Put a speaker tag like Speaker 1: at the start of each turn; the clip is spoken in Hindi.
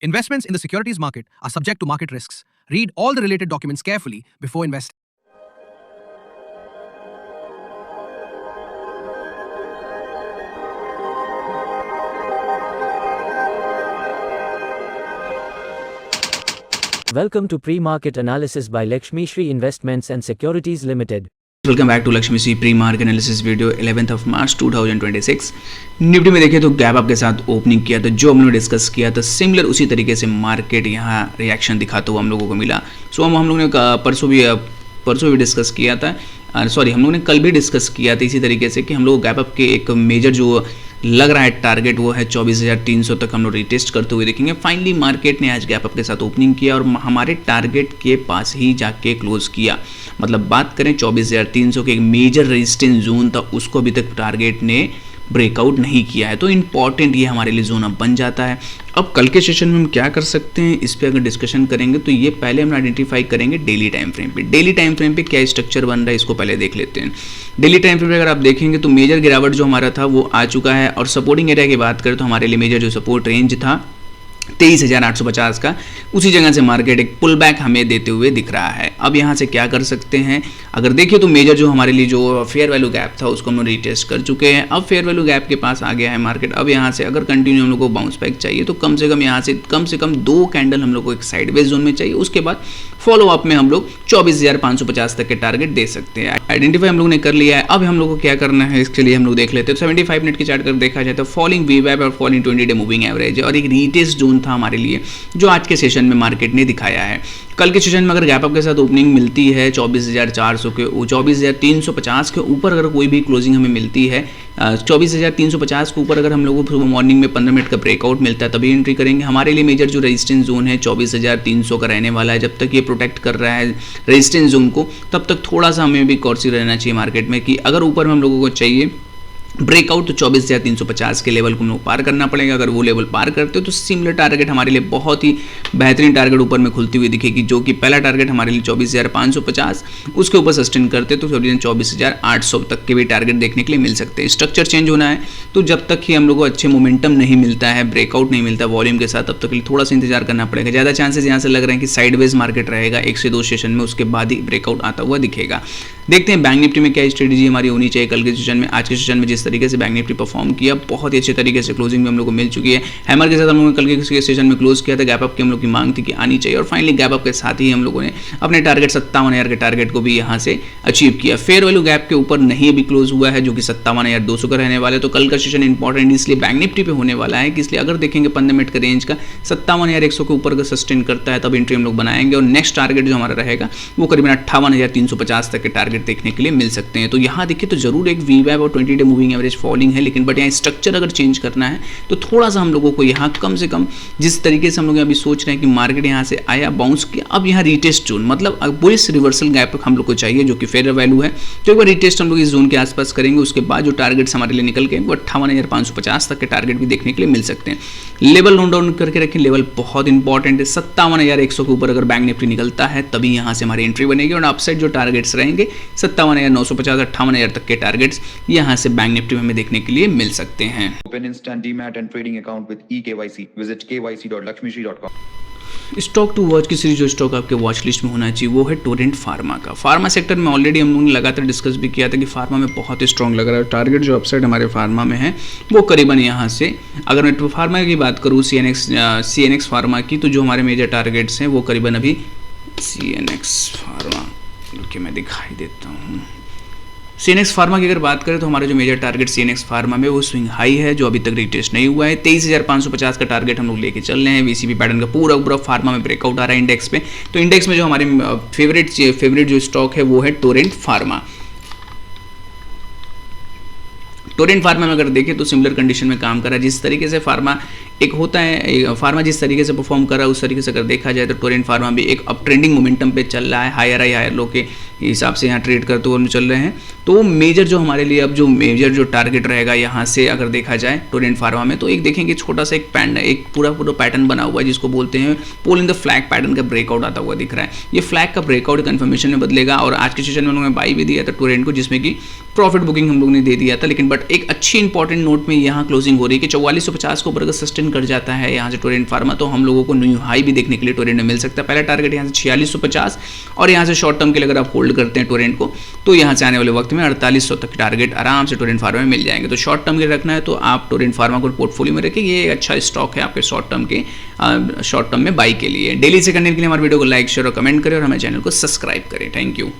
Speaker 1: Investments in the securities market are subject to market risks. Read all the related documents carefully before investing.
Speaker 2: Welcome to Pre-Market Analysis by Lakshmi Shri Investments and Securities Limited.
Speaker 3: Welcome back to Lakshmi Shri pre market analysis video 11th of March 2026। Nifty में देखें तो गैप अप के साथ ओपनिंग किया था, जो हमने डिस्कस किया था सिमिलर उसी तरीके से मार्केट यहाँ रिएक्शन दिखाता हुआ हम लोगों को मिला। सो हम लोगों ने परसों भी डिस्कस किया था, हम लोगों ने कल भी डिस्कस किया था इसी तरीके से कि हम लोग गैप अप के एक मेजर जो लग रहा है टारगेट वो है 24,300 तक हम लोग रिटेस्ट करते हुए देखेंगे। फाइनली मार्केट ने आज गैप अप के साथ ओपनिंग किया और हमारे टारगेट के पास ही जाके क्लोज किया। मतलब बात करें 24,300 के एक मेजर रेजिस्टेंस जोन था, उसको अभी तक टारगेट ने ब्रेकआउट नहीं किया है, तो इंपॉर्टेंट ये हमारे लिए जोन अब बन जाता है। अब कल के सेशन में हम क्या कर सकते हैं इस पर अगर डिस्कशन करेंगे तो ये पहले हम आइडेंटिफाई करेंगे डेली टाइम फ्रेम पे। डेली टाइम फ्रेम पे क्या स्ट्रक्चर बन रहा है इसको पहले देख लेते हैं। डेली टाइम फ्रेम पे अगर आप देखेंगे तो मेजर गिरावट जो हमारा था वो आ चुका है, और सपोर्टिंग एरिया की बात करें तो हमारे लिए मेजर जो सपोर्ट रेंज था 23,850 का, उसी जगह से मार्केट एक पुल बैक हमें देते हुए दिख रहा है। अब यहाँ से क्या कर सकते हैं, अगर देखिए तो मेजर जो हमारे लिए जो फेयर वैल्यू गैप था उसको हम लोग रिटेस्ट कर चुके हैं। अब फेयर वैल्यू गैप के पास आ गया है मार्केट। अब यहाँ से अगर कंटिन्यू हम लोग को बाउंस बैक चाहिए तो कम से कम 2 कैंडल हम लोग को एक साइडवेज जोन में चाहिए। उसके बाद फॉलो अप में हम लोग 24,550 तक के टारगेट दे सकते हैं। आइडेंटिफाई हम लोग ने कर लिया है। अब हम लोग को क्या करना है इसके लिए हम लोग देख लेते हैं। 75 मिनट की चार्ट कर देखा जाए तो फॉलिंग वीवैप और फॉलिंग 20 डे मूविंग एवरेज और एक रीटेस्ट जोन था हमारे लिए जो आज के सेशन में मार्केट ने दिखाया है। कल के सेशन में अगर गैप अप के साथ ओपनिंग मिलती है 24,400 के 24,350 के ऊपर अगर कोई भी क्लोजिंग हमें मिलती है 24,350 के ऊपर अगर हम लोगों को मॉर्निंग में 15 मिनट का ब्रेकआउट मिलता है तभी एंट्री करेंगे। हमारे लिए मेजर जो रेजिस्टेंस जोन है 24,300 का रहने वाला है। जब तक ये प्रोटेक्ट कर रहा है रेजिस्टेंस जोन को तब तक थोड़ा सा हमें भी कॉर्सी रहना चाहिए मार्केट में कि अगर ऊपर में हम लोगों को चाहिए ब्रेकआउट तो 24,350 के लेवल को हम लोग पार करना पड़ेगा। अगर वो लेवल पार करते हो तो सिमिलर टारगेट हमारे लिए बहुत ही बेहतरीन टारगेट ऊपर में खुलती हुई दिखेगी, जो कि पहला टारगेट हमारे लिए 24,550, उसके ऊपर सस्टेन करते तो 24,800 तक के भी टारगेट देखने के लिए मिल सकते हैं। स्ट्रक्चर चेंज होना है तो जब तक ही हम लोग को अच्छे मोमेंटम नहीं मिलता है, ब्रेकआउट नहीं मिलता वॉल्यूम के साथ, तब तक के लिए थोड़ा सा इंतजार करना पड़ेगा। ज़्यादा चांसेस यहाँ से लग रहे हैं कि साइडवेज मार्केट रहेगा 1 से 2 सेशन में, उसके बाद ही ब्रेकआउट आता हुआ दिखेगा। देखते हैं बैंक निफ्टी में क्या स्ट्रेटेजी हमारी होनी चाहिए कल के सेशन में। आज के सेशन में जिस तरीके से बैंक निफ्टी परफॉर्म किया बहुत ही अच्छे तरीके से क्लोजिंग में हम लोग को मिल चुकी है। हैमर के साथ हम लोगों ने कल के सेशन में क्लोज किया था, गैप अप की हम लोग की मांग थी कि आनी चाहिए और फाइनली गैप अप के साथ ही हम लोगों ने अपने टारगेट 57,000 के टारगेट को भी यहाँ से अचीव किया। फेयर वैल्यू गैप के ऊपर नहीं अभी क्लोज हुआ है जो कि 57,200 का रहने वाला है। तो कल का सेशन इंपॉर्टेंट इसलिए बैंक निफ्टी पे होने वाला है कि इसलिए अगर देखेंगे 15 मिनट का रेंज का 57,100 के ऊपर अगर सस्टेन करता है तब एंट्री हम लोग बनाएंगे और नेक्स्ट टारगेट जो हमारा रहेगा वो करीबन 58,350 तक के टारगेट देखने के लिए मिल सकते हैं। तो यहाँ देखिए तो जरूर एक वीवैप और 20 डे मूविंग एवरेज फॉलिंग है, लेकिन बट यहाँ स्ट्रक्चर अगर चेंज करना है तो थोड़ा सा हम लोगों को यहाँ कम से कम जिस तरीके से हम लोग अभी सोच रहे हैं कि मार्केट यहाँ से आया बाउंस किया, अब यहाँ रिटेस्ट जोन मतलब बुलिश रिवर्सल गैप हम लोग को चाहिए जो कि फेयर वैल्यू है। तो एक बार रिटेस्ट हम लोग इस जोन के आसपास करेंगे, उसके बाद जो टारगेट्स हमारे लिए निकल के वो 58,550 तक के टारगेट भी देखने के लिए मिल सकते हैं। लेवल नोट डाउन करके रखें, लेवल बहुत इंपॉर्टेंट है। 57,100 के ऊपर अगर बैंक निफ्टी निकलता है तभी यहाँ से हमारी एंट्री बनेगी और अपसाइड जो टारगेट्स रहेंगे 57,950 58,000 तक के टारगेट्स यहाँ से बैंक निफ्टी में हमें देखने के लिए मिल सकते हैं।
Speaker 4: Open instant demat and trading account with eKYC. Visit kyc.lakshmishri.com.
Speaker 3: Stock to watch की सीरीज जो स्टॉक आपके वॉच लिस्ट में होना चाहिए वो है टोरेंट फार्मा का। फार्मा सेक्टर में ऑलरेडी हम लोगों ने लगातार डिस्कस भी किया था कि फार्मा में बहुत ही स्ट्रॉन्ग लग रहा है। टारगेट जो अपसाइड हमारे फार्मा में है वो करीबन यहाँ से, अगर मैं फार्मा की बात करूँ CNX फार्मा की, तो जो हमारे मेजर टारगेट्स हैं वो करीबन अभी CNX फार्मा के मैं दिखाई देता हूँ। CNX फार्मा की अगर बात करें तो हमारा जो मेजर टारगेट CNX फार्मा में वो स्विंग हाई है जो अभी तक रिटेस्ट नहीं हुआ है। 23,550 का टारगेट हम लोग लेके चल रहे हैं। VCP पैटर्न का पूरा फार्मा में ब्रेकआउट आ रहा है इंडेक्स पे। तो इंडेक्स में जो हमारे फेवरेट जो स्टॉक है वो है टोरेंट फार्मा। टोरेंट फार्मा में अगर देखें तो सिमिलर कंडीशन में काम कर रहा है। जिस तरीके से फार्मा एक होता है, फार्मा जिस तरीके से परफॉर्म कर रहा है उस तरीके से अगर देखा जाए तो टोरेंट फार्मा भी एक अप ट्रेंडिंग मोमेंटम पे चल रहा है। हायर लो के हिसाब से यहाँ ट्रेड करते हुए चल रहे हैं। तो मेजर जो हमारे लिए अब जो मेजर जो टारगेट रहेगा यहाँ से अगर देखा जाए टोरेंट फार्मा में, तो एक देखेंगे छोटा सा एक पूरा पैटर्न बना हुआ है जिसको बोलते हैं पोल इन द फ्लैग पैटर्न का ब्रेकआउट आता हुआ दिख रहा है। ये फ्लैग का ब्रेकआउट कन्फर्मेशन में बदलेगा और आज के सेशन में उन्होंने बाई भी दिया था टोरेंट को, जिसमें कि प्रॉफिट बुकिंग हम लोग ने दे दिया था। लेकिन बट एक अच्छी इंपॉर्टेंट नोट में यहाँ क्लोजिंग हो रही है कि 4450 को ऊपर अगर सस्टेन कर जाता है यहाँ से टोरेंट फार्मा, तो हम लोगों को न्यू हाई भी देखने के लिए टोरेंट में मिल सकता है। पहला टारगेट यहाँ से 4650 और यहाँ से शॉर्ट टर्म के लिए अगर आप होल्ड करते हैं टोरेंट को तो यहाँ से आने वाले वक्त में 4800 तक टारगेट आराम से टोरेंट फार्मा में मिल जाएंगे। तो शॉर्ट टर्म के लिए रखना है तो आप टोरेंट फार्मा को पोर्टफोलियो में रखें, ये एक अच्छा स्टॉक है आपके शॉर्ट टर्म में बाई के लिए। डेली से करने के लिए हमारे वीडियो को लाइक शेयर और कमेंट करें और हमारे चैनल को सब्सक्राइब करें। Thank you.